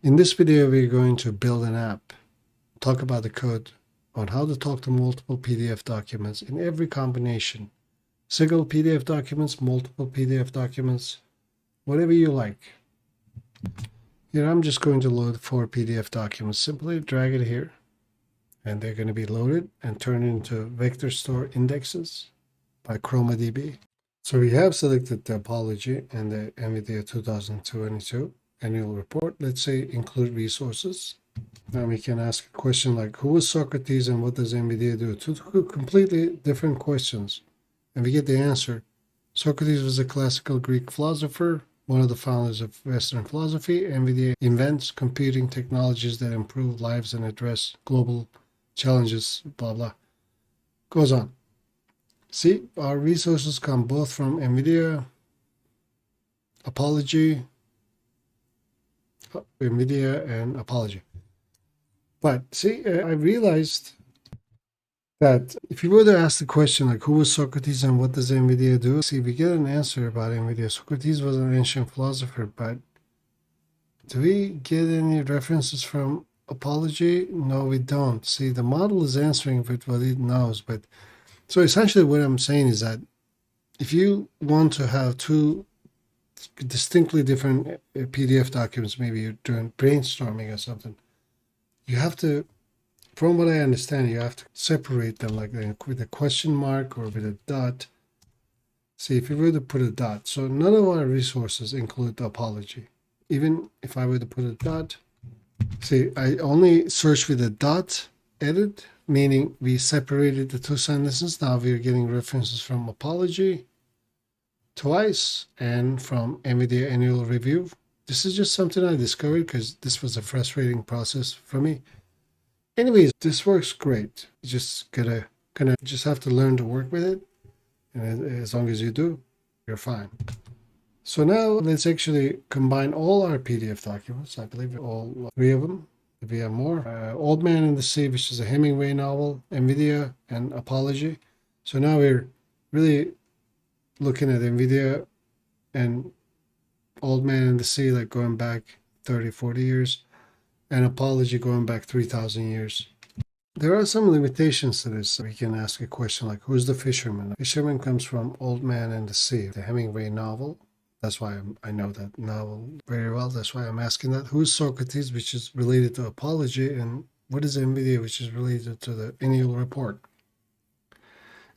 In this video, we're going to build an app, talk about the code on how to talk to multiple PDF documents in every combination. Single PDF documents, multiple PDF documents, whatever you like. Here, I'm just going to load 4 PDF documents. Simply drag it here, and they're going to be loaded and turned into vector store indexes by ChromaDB. So we have selected the apology and the NVIDIA 2022 annual report. Let's say include resources. Now we can ask a question like, who was Socrates and what does NVIDIA do? Two completely different questions. And we get the answer. Socrates was a classical Greek philosopher, one of the founders of Western philosophy. NVIDIA invents computing technologies that improve lives and address global challenges, blah, blah. Goes on. See, our resources come both from NVIDIA, apology, NVIDIA, and apology. But see, I realized that if you were to ask the question like, who was Socrates and what does NVIDIA do? See, we get an answer about NVIDIA. Socrates was an ancient philosopher, but do we get any references from apology? No, we don't. See, the model is answering with what it knows, but so essentially what I'm saying is that if you want to have two distinctly different PDF documents, maybe you're doing brainstorming or something, you have to, from what I understand, you have to separate them like with a question mark or with a dot. See, if you were to put a dot, so none of our resources include the apology. Even if I were to put a dot, see, I only search with a dot edit, meaning we separated the two sentences. Now we're getting references from apology twice and from NVIDIA annual review. This is just something I discovered because this was a frustrating process for me. Anyways, this works great. You just gotta just have to learn to work with it. And as long as you do, you're fine. So now let's actually combine all our PDF documents. I believe all 3 of them. If we have more. Old Man and the Sea, which is a Hemingway novel, NVIDIA, and Apology. So now we're really looking at NVIDIA and Old Man and the Sea, like going back 30, 40 years, and Apology going back 3,000 years. There are some limitations to this. We can ask a question like, who's the fisherman? The fisherman comes from Old Man and the Sea, the Hemingway novel. That's why I know that novel very well. That's why I'm asking that. Who's Socrates, which is related to apology, and what is NVIDIA, which is related to the annual report?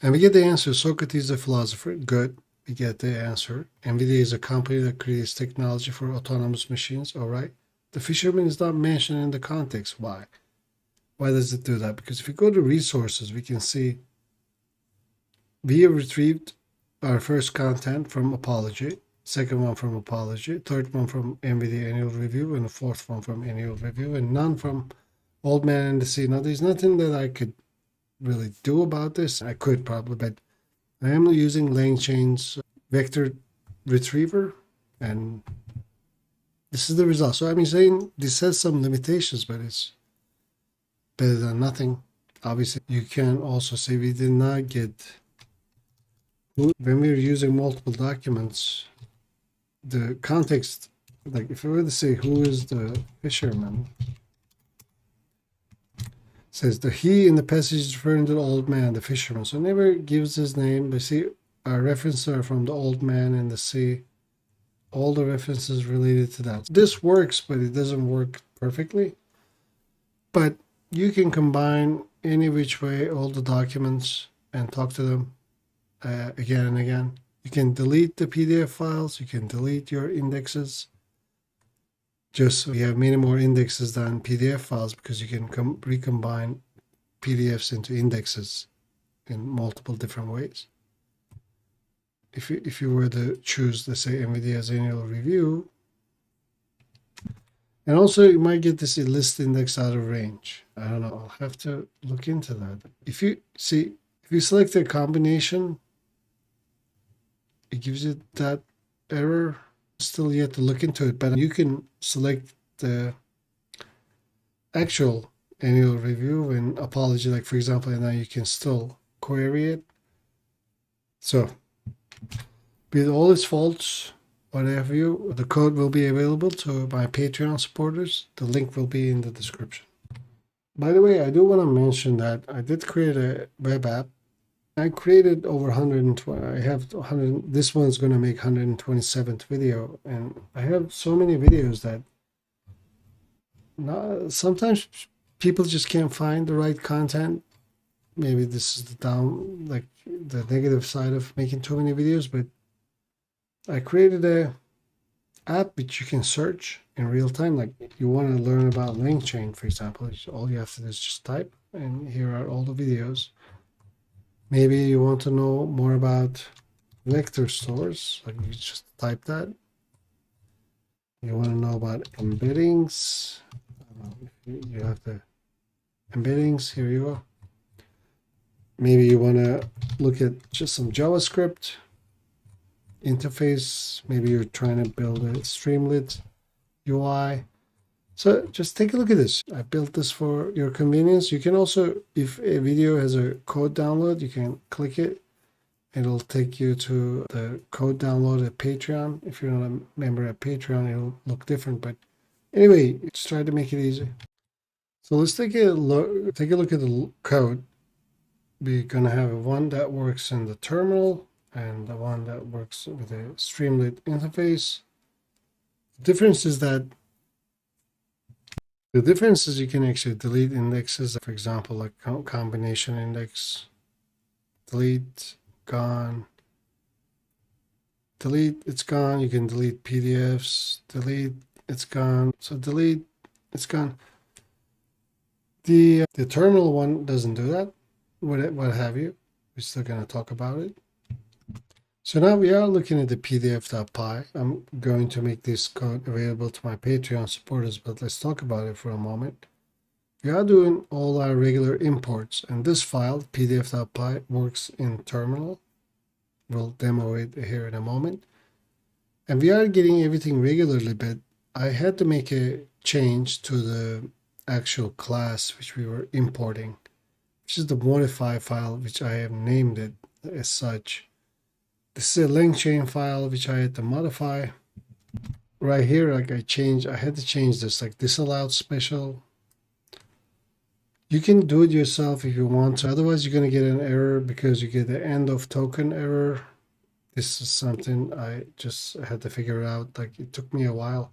And we get the answer. Socrates, a philosopher. Good. We get the answer. NVIDIA is a company that creates technology for autonomous machines. All right. The fisherman is not mentioned in the context. Why? Why does it do that? Because if we go to resources, we can see we have retrieved our first content from apology, second one from apology, third one from NVIDIA annual review, and the fourth one from annual review, and none from Old Man and the Sea. Now, there's nothing that I could really do about this. I could probably, but I am using LangChain's vector retriever, and this is the result. So I'm saying this has some limitations, but it's better than nothing. Obviously, you can also say we did not get, when we're using multiple documents, the context, like if I were to say who is the fisherman, says the he in the passage is referring to the old man, the fisherman. So it never gives his name, but see, our references are from the Old Man and the Sea. All the references related to that. This works, but it doesn't work perfectly. But you can combine any which way all the documents and talk to them again and again. You can delete the PDF files. You can delete your indexes. Just so you have many more indexes than PDF files because you can recombine PDFs into indexes in multiple different ways. If you were to choose, let's say, NVIDIA's annual review, and also you might get this list index out of range. I don't know. I'll have to look into that. If you select a combination, it gives you that error. Still yet to look into it, but you can select the actual annual review and apology, like for example, and now you can still query it. So with all its faults, what have you. The code will be available to my Patreon supporters. The link will be in the description. By the way, I do want to mention that I did create a web app. I created over 120. I have 100. This one's going to make 127th video, and I have so many videos that sometimes people just can't find the right content. Maybe this is the negative side of making too many videos, but I created a app which you can search in real time. Like you want to learn about link chain, for example, all you have to do is just type, and here are all the videos. Maybe you want to know more about vector stores, like you just type that. You want to know about embeddings. You have the embeddings, here you go. Maybe you want to look at just some JavaScript interface. Maybe you're trying to build a Streamlit UI. So just take a look at this. I built this for your convenience. You can also, if a video has a code download, you can click it. It'll take you to the code download at Patreon. If you're not a member at Patreon, it'll look different. But anyway, just try to make it easy. So let's take a look at the code. We're gonna have one that works in the terminal and the one that works with a Streamlit interface. The difference is you can actually delete indexes, for example, like combination index, delete, gone, delete, it's gone. You can delete PDFs, delete, it's gone. So delete, it's gone. The terminal one doesn't do that. What have you. We're still going to talk about it. So now we are looking at the pdf.py. I'm going to make this code available to my Patreon supporters, but let's talk about it for a moment. We are doing all our regular imports, and this file, pdf.py, works in terminal. We'll demo it here in a moment. And we are getting everything regularly, but I had to make a change to the actual class which we were importing, which is the modify file, which I have named it as such. This is a link chain file which I had to modify. Right here, like I had to change this, like disallowed special. You can do it yourself if you want to. Otherwise, you're going to get an error because you get the end of token error. This is something I just had to figure out. Like it took me a while.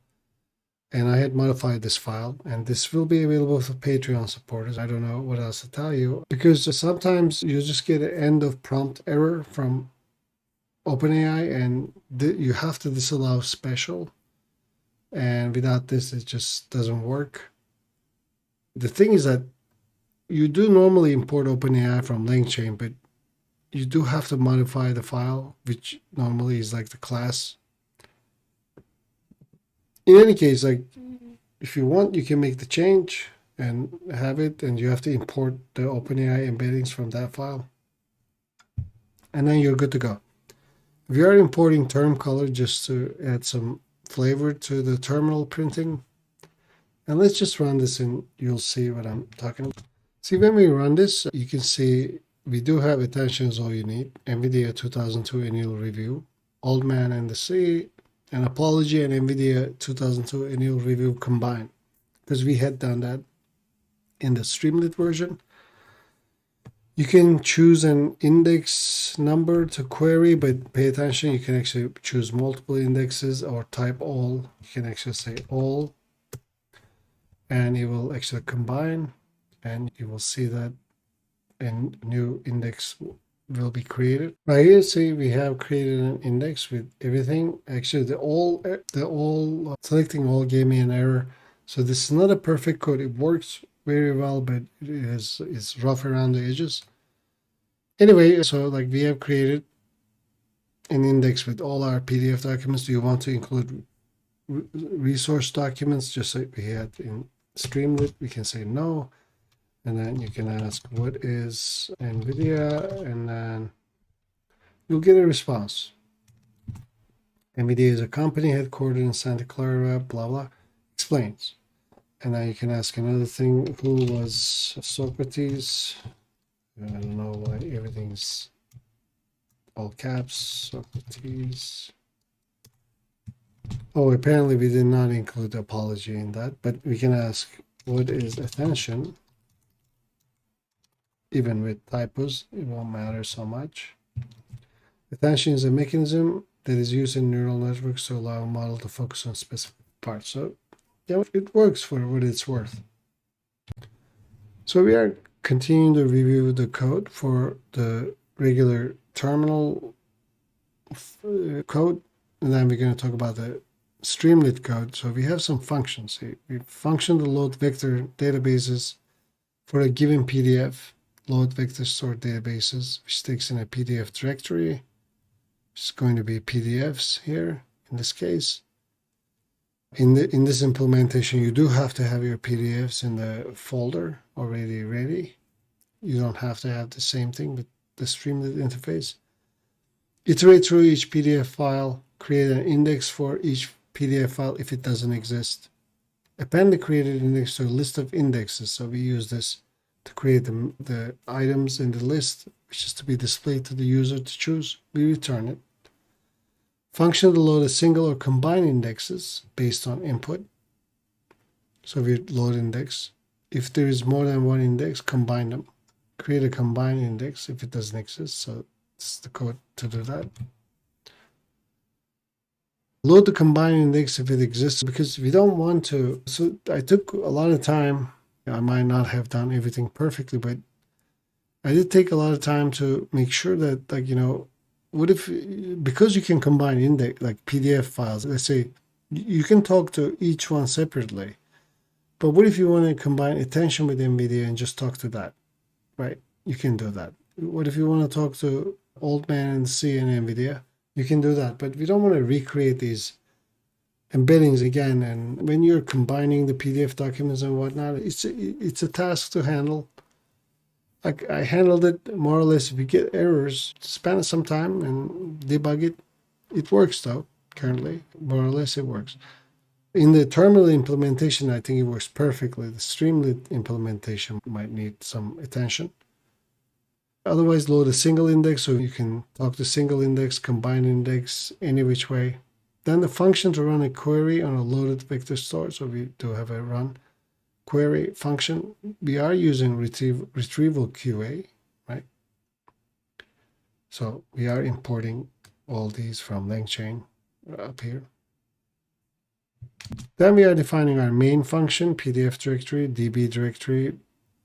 And I had modified this file, and this will be available for Patreon supporters. I don't know what else to tell you, because sometimes you just get an end of prompt error from OpenAI, and you have to disallow special. And without this, it just doesn't work. The thing is that you do normally import OpenAI from LangChain, but you do have to modify the file, which normally is like the class. In any case, like if you want, you can make the change and have it, and you have to import the OpenAI embeddings from that file. And then you're good to go. We are importing term color just to add some flavor to the terminal printing. And let's just run this and you'll see what I'm talking about. See, when we run this, you can see we do have attention is all you need. NVIDIA 2002 annual review, Old Man and the Sea, an apology, and NVIDIA 2002 annual review combined, because we had done that in the Streamlit version. You can choose an index number to query, but pay attention, you can actually choose multiple indexes or type all. You can actually say all, and it will actually combine, and you will see that a new index will be created. Right here, see, we have created an index with everything. Actually, the all selecting all gave me an error. So this is not a perfect code. It works very well, but it's rough around the edges. Anyway, so like we have created an index with all our PDF documents. Do you want to include resource documents, just like we had in Streamlit? We can say no. And then you can ask, what is NVIDIA? And then you'll get a response. NVIDIA is a company headquartered in Santa Clara, blah, blah, explains. And then you can ask another thing, who was Socrates? I don't know why everything's all caps, Socrates. Oh, apparently we did not include apology in that, but we can ask, what is attention? Even with typos, it won't matter so much. Attention is a mechanism that is used in neural networks to allow a model to focus on specific parts. So yeah, it works for what it's worth. So we are continuing to review the code for the regular terminal code, and then we're going to talk about the Streamlit code. So we have some functions. We function to load vector databases for a given PDF, load vector stored databases, which takes in a PDF directory, which is going to be PDFs here in this case. In this implementation, you do have to have your PDFs in the folder already ready. You don't have to have the same thing with the Streamlit interface. Iterate through each PDF file, create an index for each PDF file if it doesn't exist. Append the created index to a list of indexes. So we use this to create the items in the list, which is to be displayed to the user to choose. We return it. Function to load a single or combine indexes based on input. So we load index. If there is more than one index, combine them. Create a combined index if it doesn't exist. So it's the code to do that. Load the combined index if it exists, because we don't want to. So I took a lot of time. I might not have done everything perfectly, but I did take a lot of time to make sure that, like, you know, what if, because you can combine index, like PDF files, let's say you can talk to each one separately, but what if you want to combine attention with NVIDIA and just talk to that, right? You can do that. What if you want to talk to Old Man and C and NVIDIA? You can do that, but we don't want to recreate these embeddings again. And when you're combining the PDF documents and whatnot, it's a task to handle. Like, I handled it more or less. If you get errors, spend some time and debug it. It works though, currently. More or less it works. In the terminal implementation, I think it works perfectly. The Streamlit implementation might need some attention. Otherwise, load a single index so you can talk to single index, combine index, any which way. Then the function to run a query on a loaded vector store. So we do have a run query function. We are using retrieval QA, right? So we are importing all these from LangChain up here. Then we are defining our main function, PDF directory, DB directory.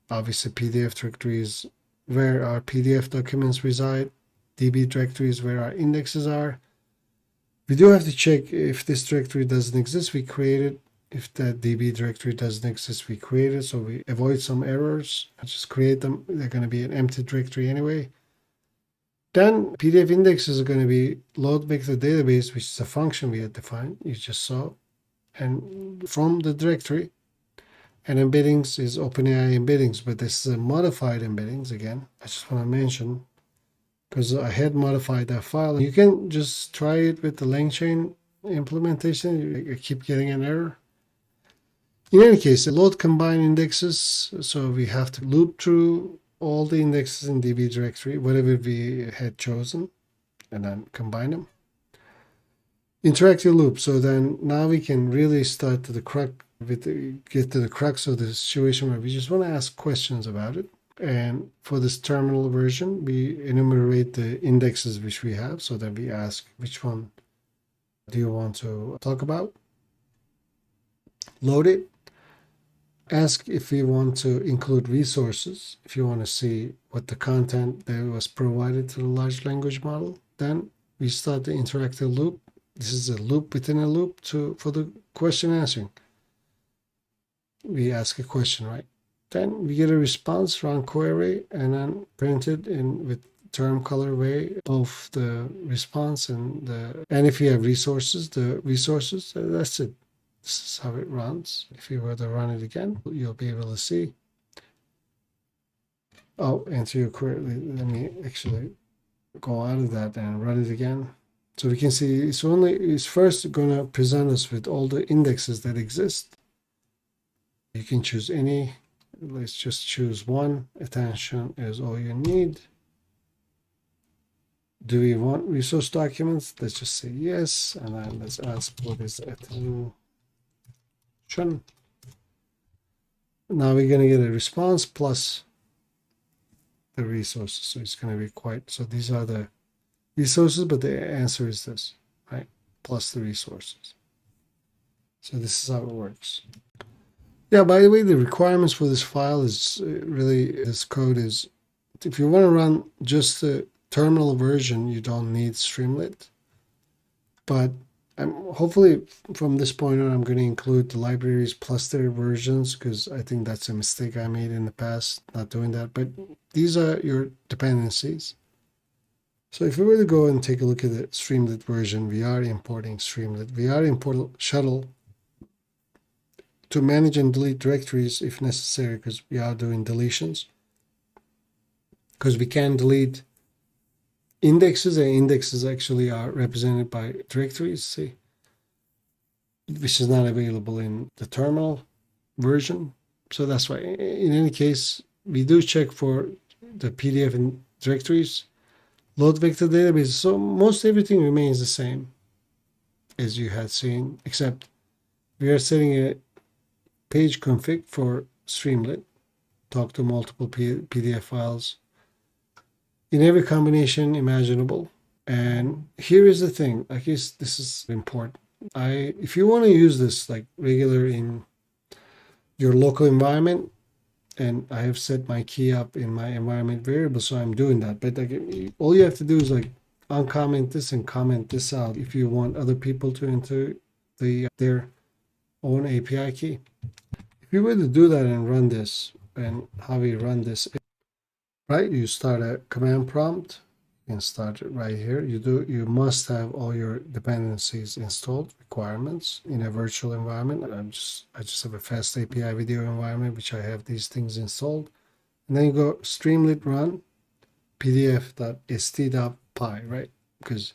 Obviously, PDF directory is where our PDF documents reside. DB directory is where our indexes are. We do have to check if this directory doesn't exist, we create it. If that DB directory doesn't exist, we create it, so we avoid some errors. Just create them. They're going to be an empty directory anyway. Then PDF indexes are going to be load vector database, which is a function we had defined, you just saw, and from the directory. And embeddings is OpenAI embeddings, but this is a modified embeddings again. I just want to mention, because I had modified that file. You can just try it with the LangChain implementation. You keep getting an error. In any case, load combine indexes. So we have to loop through all the indexes in DB directory, whatever we had chosen, and then combine them. Interactive loop. So then now we can really start to get to the crux of the situation where we just want to ask questions about it. And for this terminal version, we enumerate the indexes which we have. So then we ask, which one do you want to talk about? Load it. Ask if we want to include resources, if you want to see what the content that was provided to the large language model. Then we start the interactive loop. This is a loop within a loop for the question answering. We ask a question, right? Then we get a response, run query, and then print it in with term colorway of the response and if you have resources, that's it. This is how it runs. If you were to run it again, you'll be able to see. Oh, answer your query. Let me actually go out of that and run it again. So we can see it's first going to present us with all the indexes that exist. You can choose any. Let's just choose one. Attention is all you need. Do we want resource documents? Let's just say yes, and then let's ask what is attention. Now we're going to get a response plus the resources. So it's going to be quite, so these are the resources, but the answer is this, right? Plus the resources. So this is how it works. Yeah, by the way, the requirements for this file is really, this code is, if you want to run just the terminal version, you don't need Streamlit. But hopefully from this point on, I'm going to include the libraries plus their versions, because I think that's a mistake I made in the past, not doing that. But these are your dependencies. So if we were to go and take a look at the Streamlit version, we are importing Streamlit. We are importing shuttle to manage and delete directories if necessary, because we are doing deletions. Because we can delete indexes, and indexes actually are represented by directories, see, which is not available in the terminal version. So that's why, in any case, we do check for the PDF and directories, load vector database. So most everything remains the same as you had seen, except we are setting a page config for Streamlit, talk to multiple PDF files in every combination imaginable. And here is the thing, I guess this is important. If you want to use this like regular in your local environment, and I have set my key up in my environment variable, so I'm doing that. But like, all you have to do is like uncomment this and comment this out if you want other people to enter their own API key. If you were to do that and run this, and how we run this, right? You start a command prompt. You can start it right here. You must have all your dependencies installed, requirements in a virtual environment. I just have a fast API video environment, which I have these things installed. And then you go Streamlit run pdf.st.py, right? Because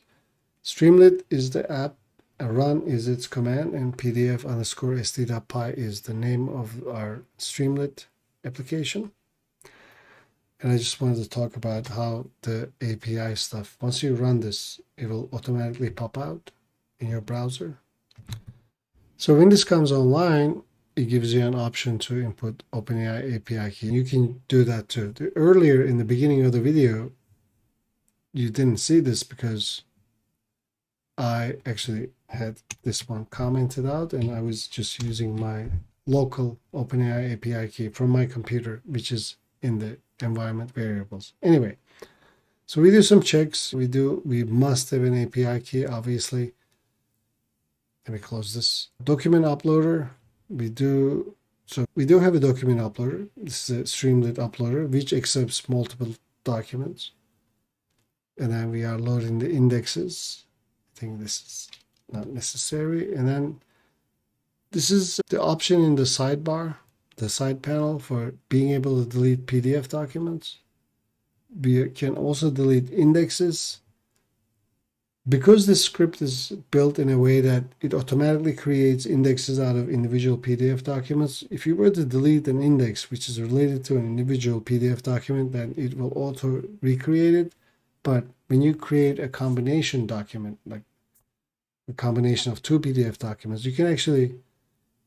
Streamlit is the app, run is its command, and pdf_st.py is the name of our Streamlit application. And I just wanted to talk about how the API stuff, once you run this, it will automatically pop out in your browser. So when this comes online, it gives you an option to input OpenAI API key. You can do that too. Earlier in the beginning of the video, you didn't see this because I actually had this one commented out, and I was just using my local OpenAI API key from my computer, which is in the environment variables. Anyway, so we do some checks. We must have an API key, obviously. Let me close this. Document uploader. We do have a document uploader. This is a Streamlit uploader, which accepts multiple documents. And then we are loading the indexes. I think this is not necessary. And then this is the option in the sidebar, the side panel, for being able to delete PDF documents. We can also delete indexes. Because this script is built in a way that it automatically creates indexes out of individual PDF documents, if you were to delete an index which is related to an individual PDF document, then it will auto recreate it. But when you create a combination document, like a combination of two PDF documents, you can actually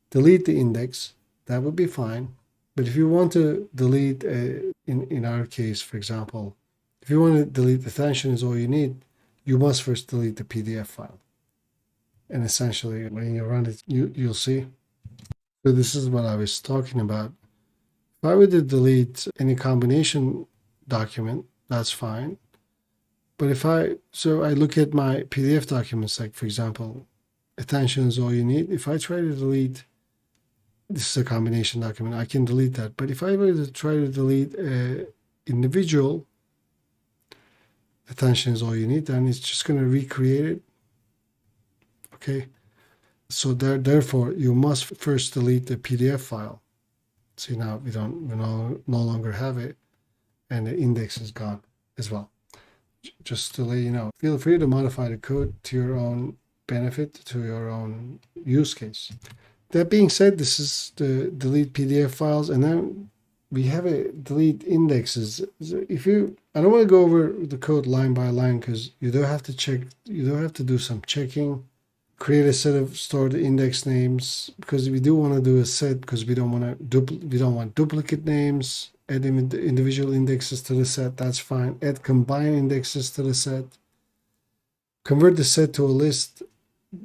delete the index. That would be fine. But if you want to delete, in our case, for example, if you want to delete attention is all you need, you must first delete the PDF file. And essentially, when you run it, you'll see. So this is what I was talking about. If I were to delete any combination document, that's fine. But so I look at my PDF documents, like for example, attention is all you need. If I try to delete, this is a combination document, I can delete that. But if I were to try to delete an individual, attention is all you need, then it's just going to recreate it. Okay. So therefore, you must first delete the PDF file. See, now we no longer have it, and the index is gone as well. Just to let you know, feel free to modify the code to your own benefit, to your own use case. That being said, this is the delete PDF files, and then we have a delete indexes. I don't want to go over the code line by line because you do have to check, you do have to do some checking, create a set of stored index names, because we do want to do a set because we don't want to we don't want duplicate names. Add individual indexes to the set, that's fine. Add combine indexes to the set. Convert the set to a list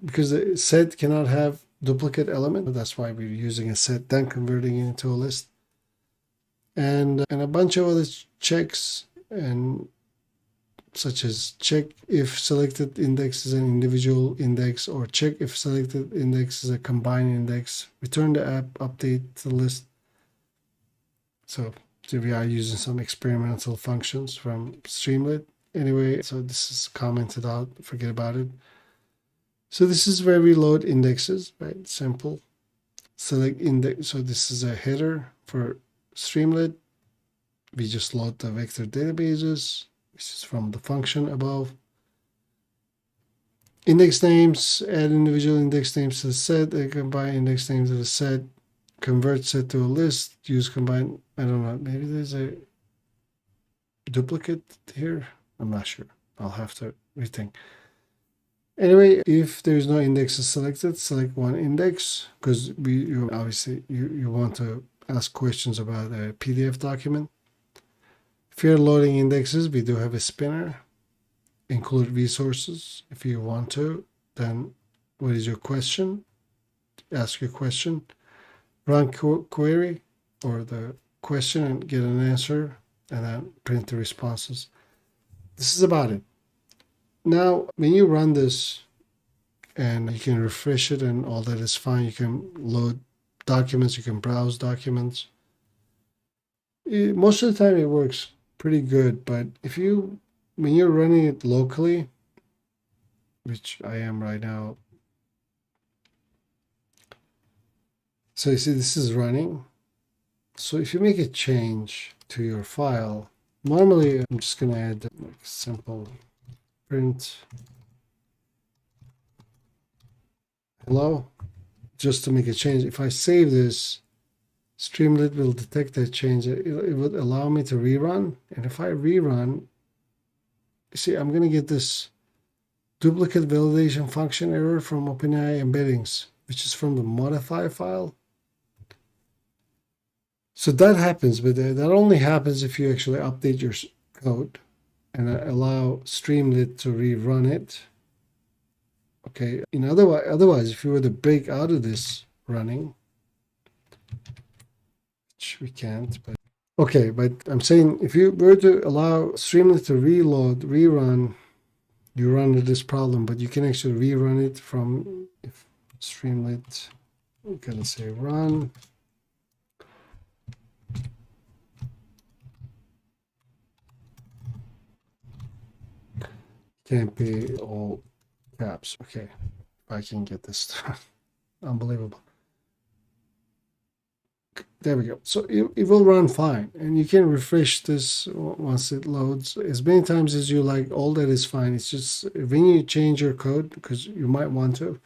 because the set cannot have duplicate element. That's why we're using a set, then converting it into a list. And a bunch of other checks, and such as check if selected index is an individual index, or check if selected index is a combined index. Return the app, update the list. So we are using some experimental functions from Streamlit. Anyway, so this is commented out, forget about it. So this is where we load indexes, right? Simple. Select index. So this is a header for Streamlit. We just load the vector databases, which is from the function above. Index names, add individual index names to the set, and combine index names to the set. Convert set to a list, use combine. I don't know, maybe there's a duplicate here. I'm not sure. I'll have to rethink. Anyway, if there's no indexes selected, select one index, because you obviously you want to ask questions about a PDF document. If you're loading indexes, we do have a spinner. Include resources if you want to. Then what is your question? Ask your question. Run query or the question and get an answer, and then print the responses. This is about it. Now, when you run this and you can refresh it and all that is fine, you can load documents, you can browse documents. Most of the time it works pretty good, but when you're running it locally, which I am right now, so you see this is running. So if you make a change to your file, normally I'm just going to add like simple print hello, just to make a change. If I save this, Streamlit will detect that change. It would allow me to rerun. And if I rerun, you see, I'm going to get this duplicate validation function error from OpenAI embeddings, which is from the modify file. So that happens, but that only happens if you actually update your code and allow Streamlit to rerun it. Okay, otherwise, if you were to break out of this running, which we can't, but okay, but I'm saying if you were to allow Streamlit to rerun, you run into this problem, but you can actually rerun it from if Streamlit, we're gonna say run. Can't be all caps. Okay, if I can get this unbelievable. There we go. So it will run fine, and you can refresh this once it loads as many times as you like. All that is fine. It's just when you change your code, because you might want to,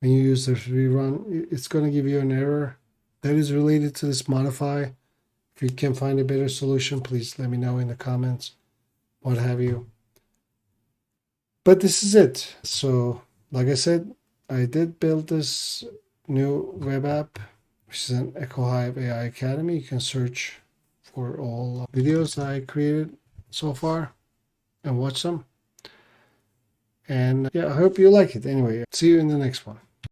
when you use the rerun, it's going to give you an error that is related to this modify. If you can find a better solution, please let me know in the comments, what have you. But this is it. So like I said, I did build this new web app, which is an echohive AI Academy. You can search for all videos I created so far and watch them. And yeah, I hope you like it. Anyway, see you in the next one.